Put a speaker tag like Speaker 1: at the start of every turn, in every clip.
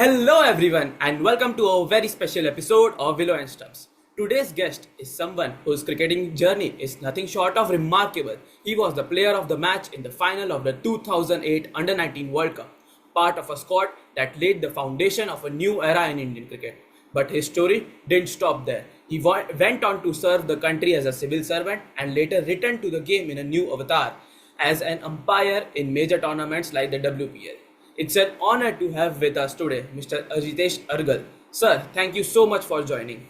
Speaker 1: Hello everyone and welcome to a very special episode of Willow N Stumps. Today's guest is someone whose cricketing journey is nothing short of remarkable. He was the player of the match in the final of the 2008 Under-19 World Cup, part of a squad that laid the foundation of a new era in Indian cricket. But his story didn't stop there. He went on to serve the country as a civil servant and later returned to the game in a new avatar as an umpire in major tournaments like the WPL. It's an honor to have with us today Mr. Ajitesh Argal. Sir, thank you so much for joining.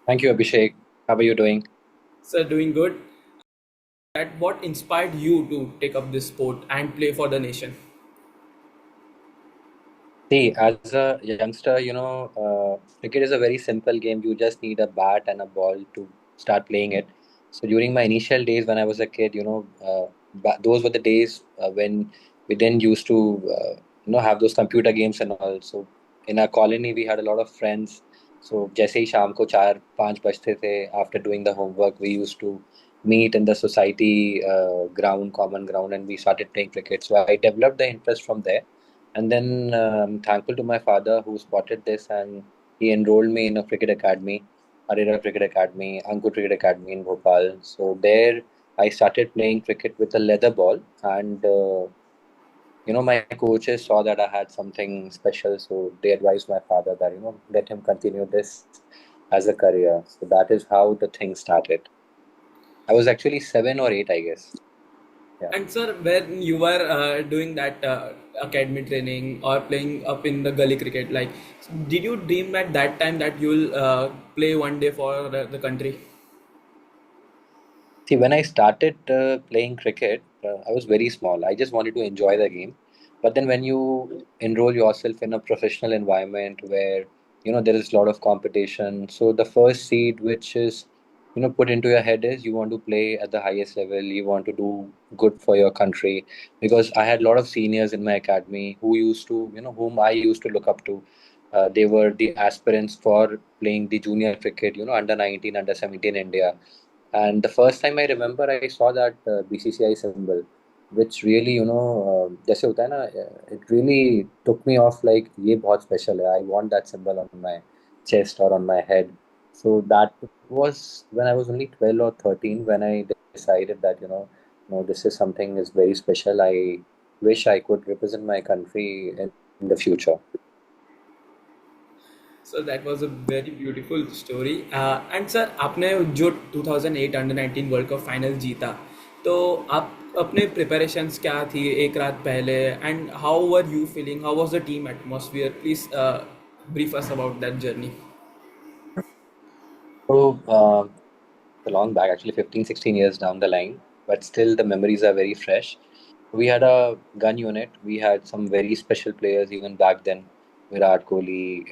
Speaker 2: Thank you, Abhishek. How are you doing?
Speaker 1: Sir, doing good. That what inspired you to take up this sport and play for the nation?
Speaker 2: See, as a youngster, cricket is a very simple game. You just need a bat and a ball to start playing it. So during my initial days when I was a kid, those were the days when we then used to, have those computer games and all. So in our colony, we had a lot of friends. So जैसे ही शाम को 4-5 बजते थे, after doing the homework, we used to meet in the society ground, common ground, and we started playing cricket. So I developed the interest from there. And then I'm thankful to my father who spotted this and he enrolled me in a cricket academy, Arira Cricket Academy, Ankur Cricket Academy in Bhopal. So there I started playing cricket with a leather ball. And, my coaches saw that I had something special. So they advised my father that, let him continue this as a career. So that is how the thing started. I was actually 7 or 8, I guess. Yeah.
Speaker 1: And sir, when you were doing that academy training or playing up in the gully cricket, like, did you dream at that time that you'll play one day for the country?
Speaker 2: See, when I started playing cricket, I was very small. I just wanted to enjoy the game. But then when you enroll yourself in a professional environment where, there is a lot of competition. So the first seed which is, put into your head is you want to play at the highest level. You want to do good for your country. Because I had a lot of seniors in my academy who used to, whom I used to look up to. They were the aspirants for playing the junior cricket, under 19, under 17 India. And the first time I remember, I saw that BCCI symbol, which really, जैसे होता है ना, it really took me off like ये बहुत special है. I want that symbol on my chest or on my head. So that was when I was only 12 or 13 when I decided that, no, this is something is very special. I wish I could represent my country in the future.
Speaker 1: So that was a very beautiful story. And sir, आपने जो 2008 under 19 world cup final जीता, तो आप अपने preparations क्या थी एक रात पहले, and how were you feeling, how was the team atmosphere? Please brief us about that journey.
Speaker 2: So, long back, actually 15, 16 years down the line, but still the memories are very fresh. We had a gun unit. We had some very special players even back then. Virat Kohli,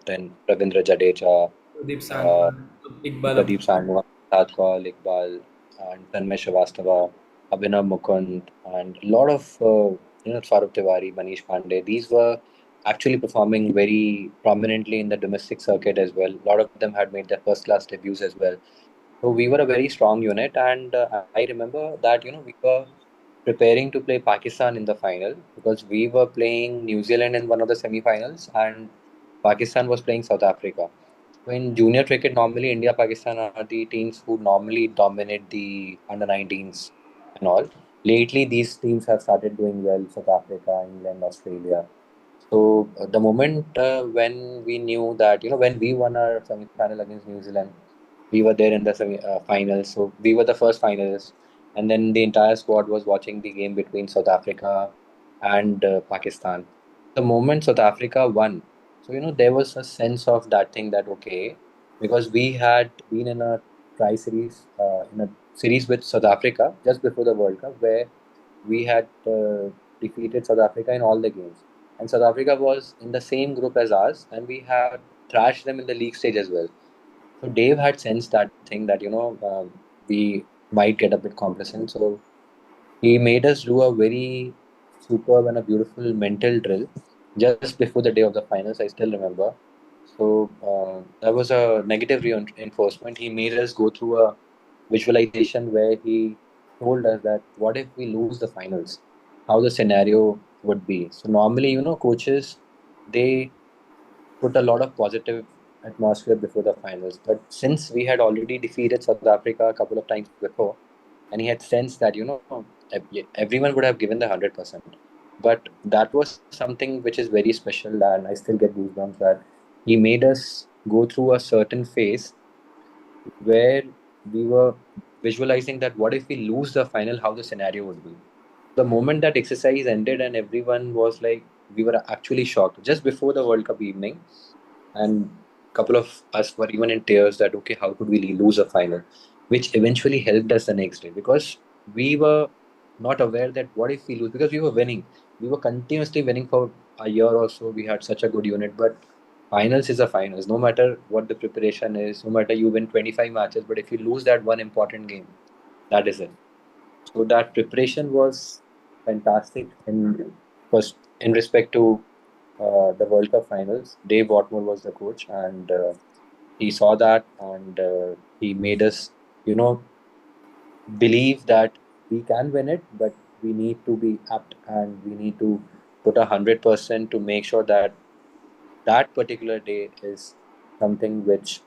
Speaker 2: then Ravindra Jadeja,
Speaker 1: Pradeep
Speaker 2: uh,
Speaker 1: Sangwan, Iqbal.
Speaker 2: Pradeep Sangwan, Satkal, Iqbal, and Tanmay Shrivastava, Abhinav Mukund, and a lot of, Saurabh Tiwari, Manish Pandey. These were actually performing very prominently in the domestic circuit as well. A lot of them had made their first class debuts as well. So we were a very strong unit, and I remember that we were preparing to play Pakistan in the final because we were playing New Zealand in one of the semi-finals, and Pakistan was playing South Africa. So in junior cricket, normally India, Pakistan are the teams who normally dominate the under 19s and all. Lately, these teams have started doing well: South Africa, England, Australia. So the moment when we knew that, when we won our semi-final against New Zealand, we were there in the finals. So we were the first finalists, and then the entire squad was watching the game between South Africa and Pakistan. The moment South Africa won, so there was a sense of that thing that okay, because we had been in a tri-series, in a series with South Africa just before the World Cup, where we had defeated South Africa in all the games. And South Africa was in the same group as us, and we had thrashed them in the league stage as well. So Dave had sensed that thing that we might get a bit complacent. So he made us do a very superb and a beautiful mental drill just before the day of the finals. I still remember. So that was a negative reinforcement. He made us go through a visualization where he told us that what if we lose the finals? How the scenario would be. So normally, coaches, they put a lot of positive atmosphere before the finals. But since we had already defeated South Africa a couple of times before, and he had sensed that, everyone would have given the 100%. But that was something which is very special, and I still get goosebumps that he made us go through a certain phase where we were visualizing that what if we lose the final, how the scenario would be. The moment that exercise ended and everyone was like, we were actually shocked just before the World Cup evening, and a couple of us were even in tears that okay, how could we lose a final, which eventually helped us the next day because we were not aware that what if we lose, because we were continuously winning for a year or so. We had such a good unit, but finals is a finals, no matter what the preparation is, no matter you win 25 matches, but if you lose that one important game, that is it. So that preparation was fantastic in first in respect to the World Cup finals. Dave Watmore was the coach, and he saw that, and he made us, you know, believe that we can win it, but we need to be apt and we need to put 100% to make sure that that particular day is something which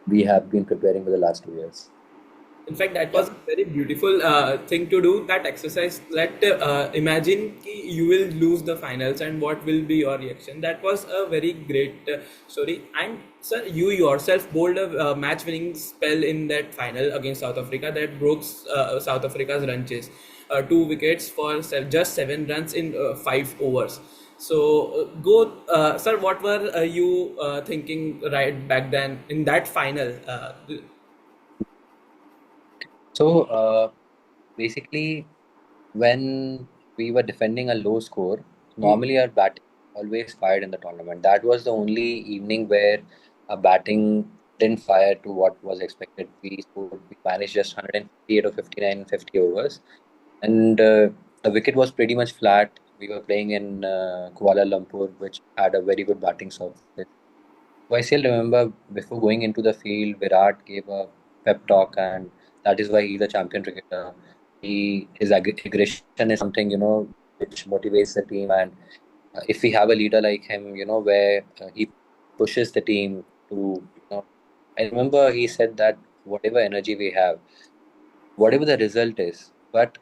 Speaker 2: we have been preparing for the last 2 years.
Speaker 1: In fact, that
Speaker 2: Yeah.
Speaker 1: was a very beautiful thing to do. That exercise. Let imagine you will lose the finals and what will be your reaction. That was a very great story. And sir, you yourself bowled a match-winning spell in that final against South Africa that broke South Africa's run chase. 2 wickets for just 7 runs in 5 overs. So, sir. What were you thinking right back then in that final?
Speaker 2: So basically, when we were defending a low score, normally our batting always fired in the tournament. That was the only evening where our batting didn't fire to what was expected. We managed just 158 or 59 50 overs, and the wicket was pretty much flat. We were playing in Kuala Lumpur, which had a very good batting surface. So I still remember before going into the field, Virat gave a pep talk, and that is why he's a champion cricketer. His aggression is something which motivates the team, and if we have a leader like him, where he pushes the team to, I remember he said that whatever energy we have, whatever the result is, but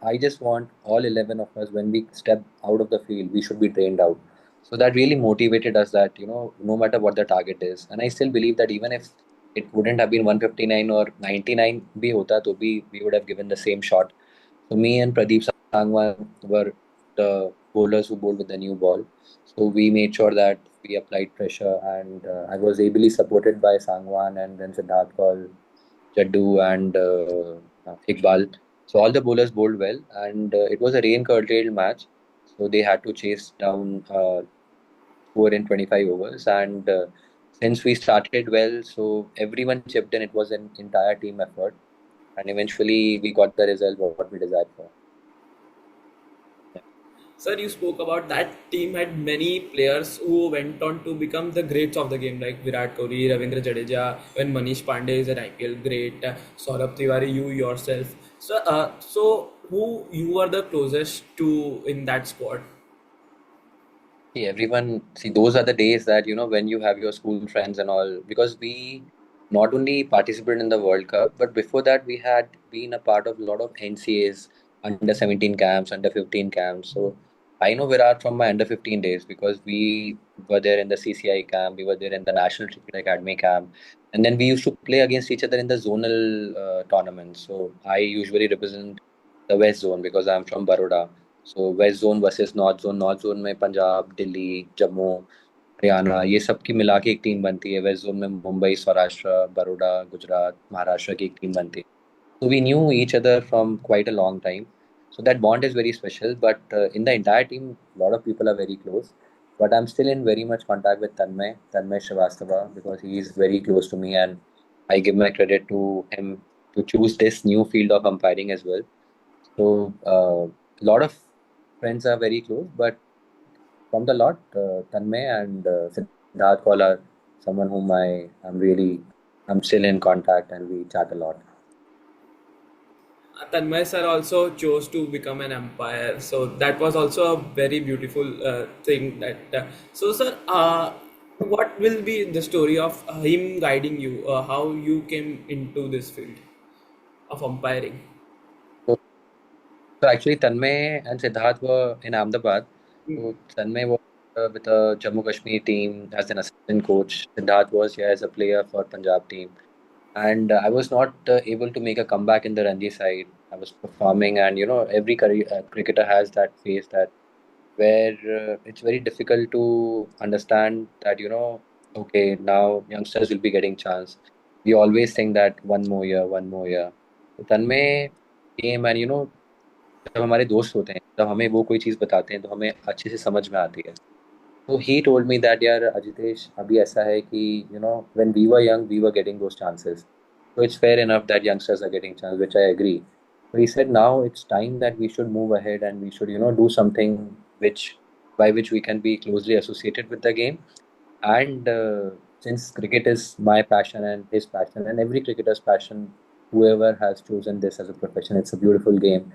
Speaker 2: I just want all 11 of us, when we step out of the field, we should be trained out. So that really motivated us that, no matter what the target is. And I still believe that even if it wouldn't have been 159 or 99 bhi hota, to be, we would have given the same shot. So me and Pradeep Sangwan were the bowlers who bowled with the new ball. So we made sure that we applied pressure, and I was ably supported by Sangwan and then Siddharth Kaul, Jaddu, and Iqbal. So all the bowlers bowled well, and it was a rain-curtailed match. So they had to chase down score in 25 overs. And since we started well, so everyone chipped in. It was an entire team effort, and eventually we got the result what we desired for. Yeah.
Speaker 1: Sir, you spoke about that team had many players who went on to become the greats of the game, like Virat Kohli, Ravindra Jadeja, when Manish Pandey is an IPL great, Saurabh Tiwari, you yourself. So who you were the closest to in that squad?
Speaker 2: See, everyone, see, those are the days that, when you have your school friends and all, because we not only participated in the World Cup, but before that, we had been a part of a lot of NCAs, under 17 camps, under 15 camps. So I know Virat from my under 15 days because we were there in the CCI camp, we were there in the National Cricket Academy camp, and then we used to play against each other in the zonal tournaments. So I usually represent the West Zone because I'm from Baroda. So west zone versus north zone में पंजाब दिल्ली जम्मू हरियाणा ये सब की मिला के एक team बनती है, west zone में मुंबई सौराष्ट्र बड़ौदा गुजरात महाराष्ट्र की एक टीम बनती है. So we knew each other from quite a long time. So that bond is very special. But in the entire team, a lot of people are very close. But I'm still in very much contact with Tanmay Srivastava, because he is very close to me, and I give my credit to him to choose this new field of umpiring as well. So a lot of friends are very close, but from the lot, Tanmay and Siddharth Kaul are someone whom I'm still in contact, and we chat a lot.
Speaker 1: Tanmay sir also chose to become an umpire, so that was also a very beautiful thing. So sir, what will be the story of him guiding you? How you came into this field of umpiring?
Speaker 2: So, so actually, Tanmay and Siddharth were in Ahmedabad. So Tanmay was with a Jammu Kashmir team as an assistant coach. Siddharth was here as a player for Punjab team. And I was not able to make a comeback in the Ranji side. I was performing, and every cricketer has that phase that where it's very difficult to understand that okay, now youngsters will be getting chance. We always think that one more year, one more year. So Tanmay came, and जब हमारे दोस्त होते हैं तब हमें वो कोई चीज़ बताते हैं तो हमें अच्छे से समझ में आती है. So he told me that यार Ajitesh अभी ऐसा है कि when we were young we were getting those chances. So it's fair enough that youngsters are getting chance, which I agree. So he said now it's time that we should move ahead and we should do something which by which we can be closely associated with the game. And since cricket is my passion and his passion and every cricketer's passion, whoever has chosen this as a profession, it's a beautiful game.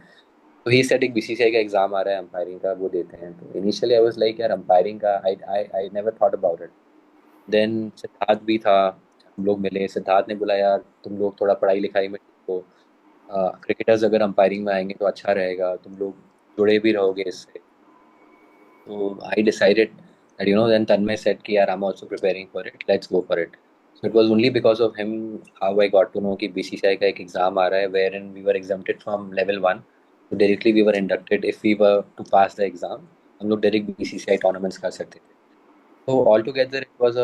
Speaker 2: तो he said एक BCCI का exam आ रहा है umpiring का, वो देते हैं. तो इनिशियली आई वाज लाइक यार अंपायरिंग का I I I never thought about it. Then Siddharth भी था, हम लोग मिले. सिद्धार्थ ने बोला यार तुम लोग थोड़ा पढ़ाई लिखाई में ठीक हो, क्रिकेटर्स अगर अंपायरिंग में आएंगे तो अच्छा रहेगा, तुम लोग जुड़े भी रहोगे इससे. So I decided that then Tanmay said कि यार I'm also preparing for it, let's go for it. So it was only because of him how I got to know कि BCCI का एक एग्जाम आ रहा है wherein we were exempted from level 1. So directly we were inducted if we were to pass the exam. हम लोग direct BCCI tournaments कर सकते थे. So altogether it was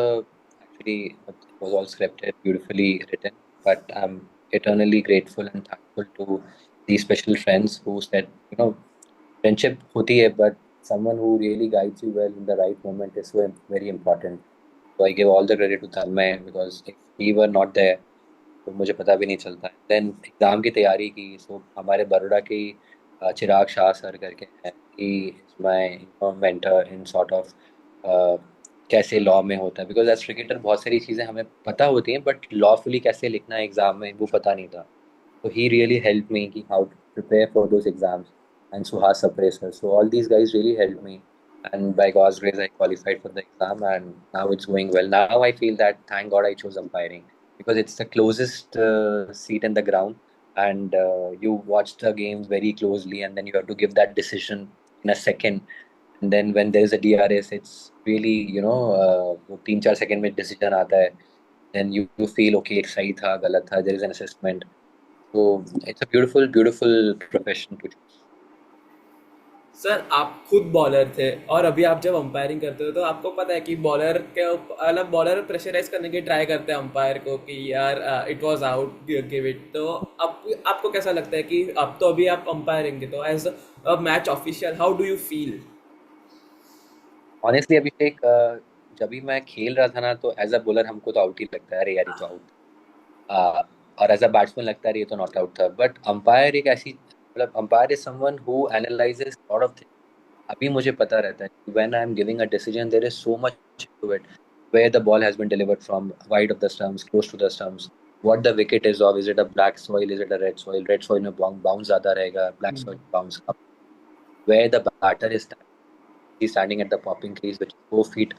Speaker 2: it was all scripted, beautifully written. But I'm eternally grateful and thankful to these special friends who said friendship होती है, but someone who really guides you well in the right moment is so very important. So I give all the credit to Tanmay because if he were not there तो मुझे पता भी नहीं चलता है. Then exam की तैयारी की. सो हमारे बड़ोड़ा की चिराग शाह सर करके हैं, he is my mentor in sort of कैसे लॉ में होता है, बिकॉज एज क्रिकेटर बहुत सारी चीज़ें हमें पता होती हैं बट लॉफुली कैसे लिखना है एग्ज़ाम में वो पता नहीं था. So he really helped me ki how to prepare for those exams, and Suhas Sapresar. So all these guys really helped me. And by God's grace, I qualified for the exam, and now it's going well. Now I feel that thank God I chose umpiring because it's the closest seat in the ground, and you watch the game very closely, and then you have to give that decision in a second. And then when there's a DRS, it's really वो 3-4 second में decision आता है. Then you feel okay, सही था, गलत था. There is an assessment. So it's a beautiful, beautiful profession to choose.
Speaker 1: Sir आप खुद बॉलर थे और अभी आप जब अंपायरिंग करते हो तो आपको पता है कि बॉलर के मतलब बॉलर प्रेशराइज करने की ट्राई करते हैं अंपायर को कि यार it was out, give it. तो अब आपको कैसा लगता है कि अब तो अभी आप अंपायरिंग के तो as a match official how do you feel?
Speaker 2: Honestly, Abhishek, जब भी मैं खेल रहा था ना तो एज अ बॉलर हमको तो आउट ही लगता है, अरे यार ये तो आउट. और एज अ बैट्समैन लगता है ये तो नॉट आउट था. बट अंपायर एक ऐसी मतलब umpire is someone who analyses lot of. अभी मुझे पता रहता है कि when I'm giving a decision there is so much to it, where the ball has been delivered from, wide of the stumps, close to the stumps, what the wicket is of, is it a black soil, is it a red soil में bounce ज़्यादा रहेगा, black soil bounce up, where the batter is standing. He's standing at the popping crease which is 4 feet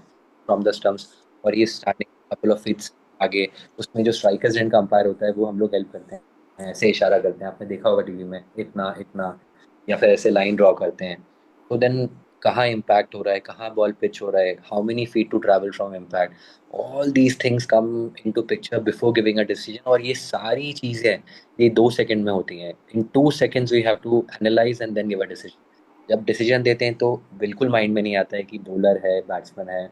Speaker 2: from the stumps, और he is standing couple of feet आगे. उसमें जो strikers and का umpire होता है वो हम लोग हेल्प करते हैं, ऐसे इशारा करते हैं, आपने देखा होगा टीवी में, इतना इतना, या फिर ऐसे लाइन ड्रॉ करते हैं. तो देन कहाँ इम्पैक्ट हो रहा है, कहाँ बॉल पिच हो रहा है, how many feet to travel from impact, all these things come into picture before giving a decision. और ये सारी चीज़ें ये 2 सेकंड में होती हैं. In 2 seconds we have to analyse and then give a decision. जब डिसीजन देते हैं तो बिल्कुल माइंड में नहीं आता है कि बॉलर है बैट्समैन है.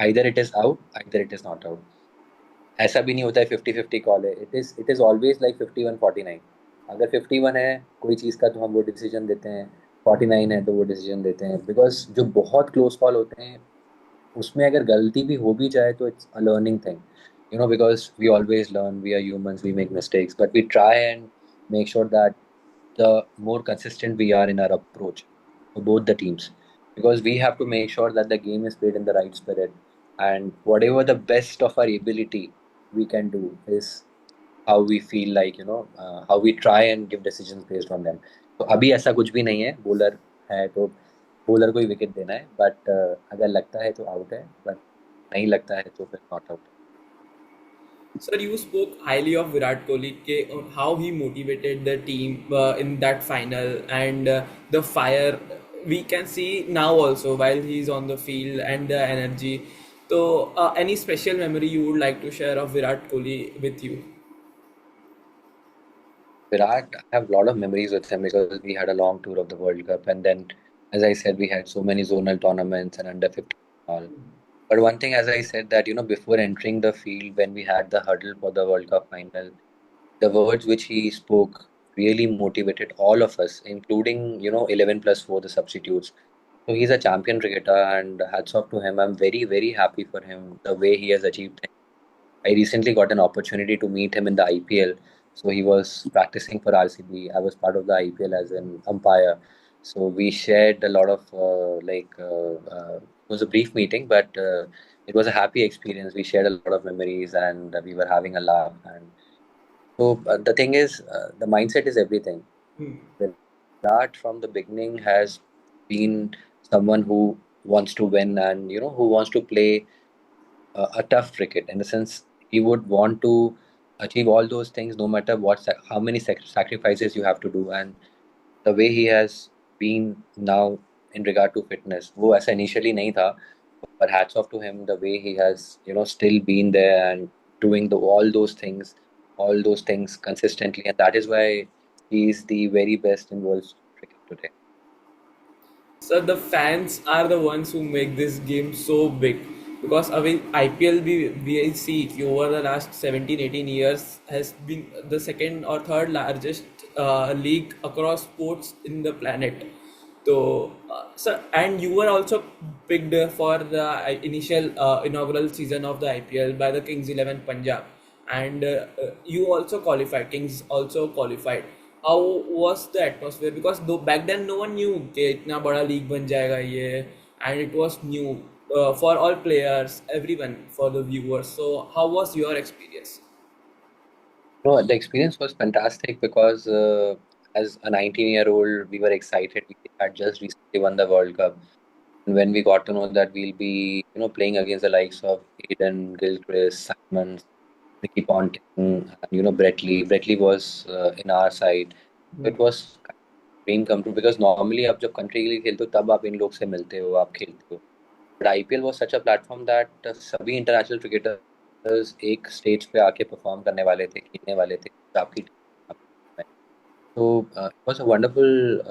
Speaker 2: Either it is out, either it is not out. ऐसा भी नहीं होता है 50-50 कॉल है. It is always like 51-49. अगर 51 है कोई चीज़ का तो हम वो डिसीजन देते हैं, 49 है तो वो डिसीजन देते हैं. बिकॉज जो बहुत क्लोज कॉल होते हैं उसमें अगर गलती भी हो भी जाए तो it's a learning thing. Because we always learn, we are humans, we make mistakes, but we try and make sure that the more consistent we are in our approach for both the teams, because we have to make sure that the game is played in the right spirit, and whatever the best of our ability we can do is how we feel like, how we try and give decisions based on them. तो अभी ऐसा कुछ भी नहीं है, bowler है तो bowler को ही विकेट देना है, बट अगर लगता है तो आउट है, बट नहीं लगता है तो फिर नॉट आउट है.
Speaker 1: Sir, you spoke highly of Virat Kohli, on how he motivated the team in that final, and the fire we can see now also while he's on the field, and the energy. So, any special memory you would like to share of Virat Kohli with you?
Speaker 2: Virat, I have a lot of memories with him because we had a long tour of the World Cup, and then, as I said, we had so many zonal tournaments and under 15 and all. But one thing, as I said, that before entering the field, when we had the hurdle for the World Cup final, the words which he spoke really motivated all of us, including 11 plus 4, the substitutes. So he's a champion cricketer, and hats off to him. I'm very, very happy for him, the way he has achieved things. I recently got an opportunity to meet him in the IPL. So he was practicing for RCB. I was part of the IPL as an umpire. So we shared a lot of it was a brief meeting, but it was a happy experience. We shared a lot of memories, and we were having a laugh. And so the thing is, the mindset is everything. Virat from the beginning has been someone who wants to win, and who wants to play a tough cricket, in the sense he would want to achieve all those things no matter how many sacrifices you have to do. And the way he has been now in regard to fitness, वो ऐसा initially नहीं था, but hats off to him, the way he has still been there and doing all those things consistently, and that is why he is the very best in world cricket today.
Speaker 1: So the fans are the ones who make this game so big, because IPL we see over the last 17 18 years has been the second or third largest league across sports in the planet. So, sir, and you were also picked for the initial inaugural season of the IPL by the Kings 11 Punjab, and you also qualified. Kings also qualified. How was the atmosphere? Because though back then no one knew कि इतना बड़ा league बन जाएगा ये, and it was new for all players, everyone, for the viewers. So, how was your experience?
Speaker 2: No, the experience was fantastic because as a 19-year-old, we were excited. We had just recently won the World Cup. And when we got to know that we'll be, playing against the likes of Aiden, Gilchrist, Simons, Ricky Ponting, and, Brett Lee. Brett Lee was in our side. It was kind of dream come true because normally आप जब country के लिए खेलते हो तब आप इन लोग से मिलते हो, आप खेलते हो. But IPL was such a platform that सभी international cricketers एक स्टेज पे आके परफॉर्म करने वाले थे, खेलने वाले थे. आपकी team. So it was a wonderful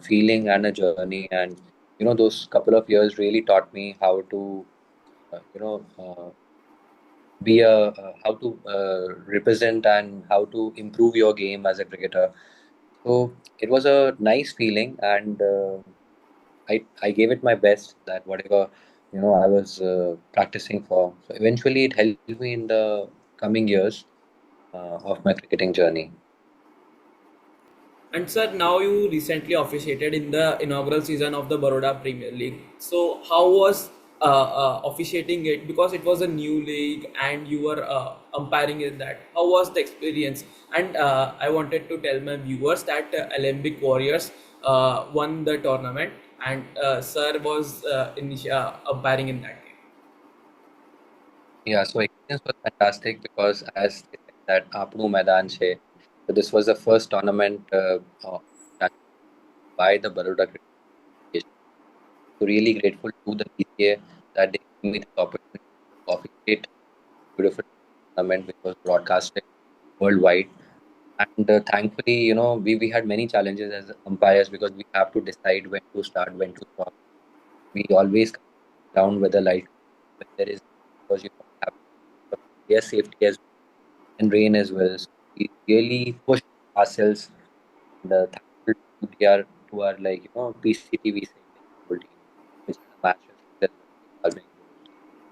Speaker 2: feeling and a journey, and those couple of years really taught me how to be how to represent and how to improve your game as a cricketer. So it was a nice feeling, and I gave it my best, that whatever I was practicing for. So eventually, it helped me in the coming years of my cricketing journey.
Speaker 1: And sir, now you recently officiated in the inaugural season of the Baroda Premier League. So how was officiating it? Because it was a new league and you were umpiring in that. How was the experience? And I wanted to tell my viewers that Alembic Warriors won the tournament, and sir was umpiring in that game.
Speaker 2: Yeah, so experience was fantastic because, as they said, that Apnu Maidan Se. So this was the first tournament that by the Baroda Cricket Association. So really grateful to the BCA that they gave me this opportunity to officiate a beautiful tournament which was broadcasted worldwide. And thankfully, we had many challenges as umpires because we have to decide when to start, when to stop. We always come down with the light when there is, because have their safety as and rain as well. So we really push ourselves, and thankful to our like PCTV saying full team, which is a match referees as well,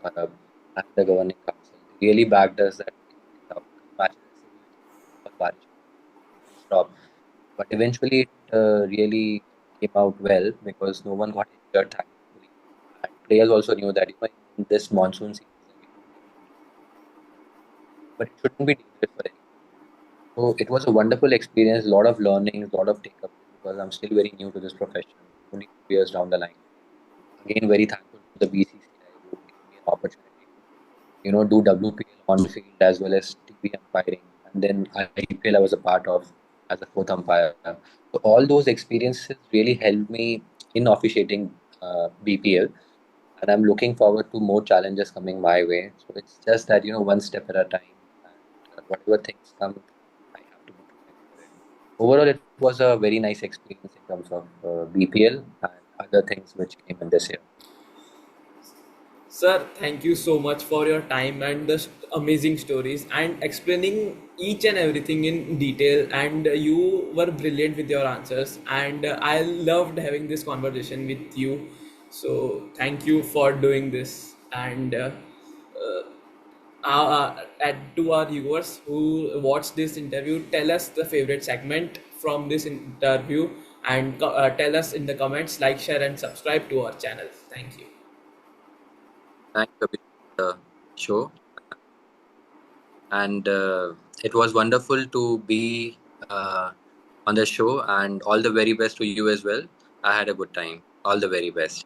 Speaker 2: Iqbal Bengaluru, Arab, and the governing council. They really backed us that matches ऐसे भी हो सकते हैं, बहुत बारिश stop. But eventually, it really came out well because no one got injured, thankfully. And players also knew that in this monsoon season we don't really need, but it shouldn't be dangerous for anyone. So it was a wonderful experience, a lot of learning, a lot of take up because I'm still very new to this profession, only 2 years down the line. Again, very thankful to the BCCI who gave me an opportunity to, do WPL on field as well as TV umpiring. And then IPL I was a part of as a fourth umpire. So all those experiences really helped me in officiating BPL. And I'm looking forward to more challenges coming my way. So it's just that, one step at a time. And whatever things come, I have to be prepared for it. Overall, it was a very nice experience in terms of BPL and other things which came in this year.
Speaker 1: Sir, thank you so much for your time and the amazing stories and explaining each and everything in detail. And you were brilliant with your answers. And I loved having this conversation with you. So, thank you for doing this. And to our viewers who watch this interview, tell us the favorite segment from this interview and tell us in the comments, like, share, and subscribe to our channel. Thank you.
Speaker 2: Thank you Abhishek, for the show. And it was wonderful to be on the show. And all the very best to you as well. I had a good time. All the very best.